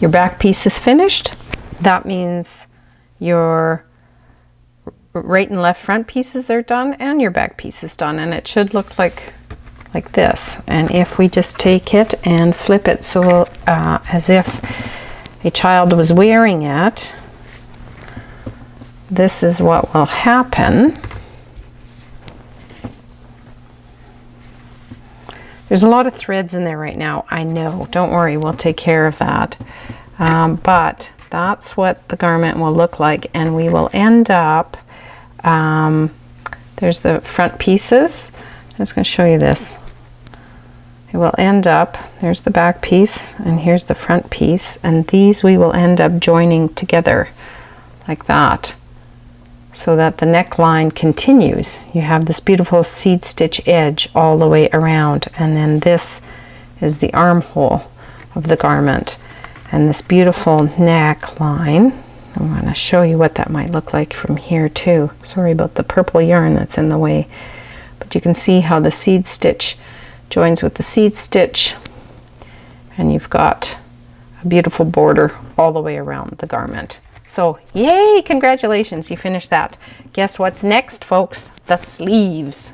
your back piece is finished. That means your right and left front pieces are done and your back piece is done, and it should look like this. And if we just take it and flip it so as if a child was wearing it, this is what will happen. There's a lot of threads in there right now, I know. Don't worry, we'll take care of that. But that's what the garment will look like, and we will end up, there's the front pieces. I'm just going to show you this. It will end up, there's the back piece, and here's the front piece, and these we will end up joining together like that, so that the neckline continues. You have this beautiful seed stitch edge all the way around, and then this is the armhole of the garment, and this beautiful neckline. I'm going to show you what that might look like from here too. Sorry about the purple yarn that's in the way, but you can see how the seed stitch joins with the seed stitch, and you've got a beautiful border all the way around the garment. So yay, congratulations, you finished that. Guess what's next, folks? The sleeves.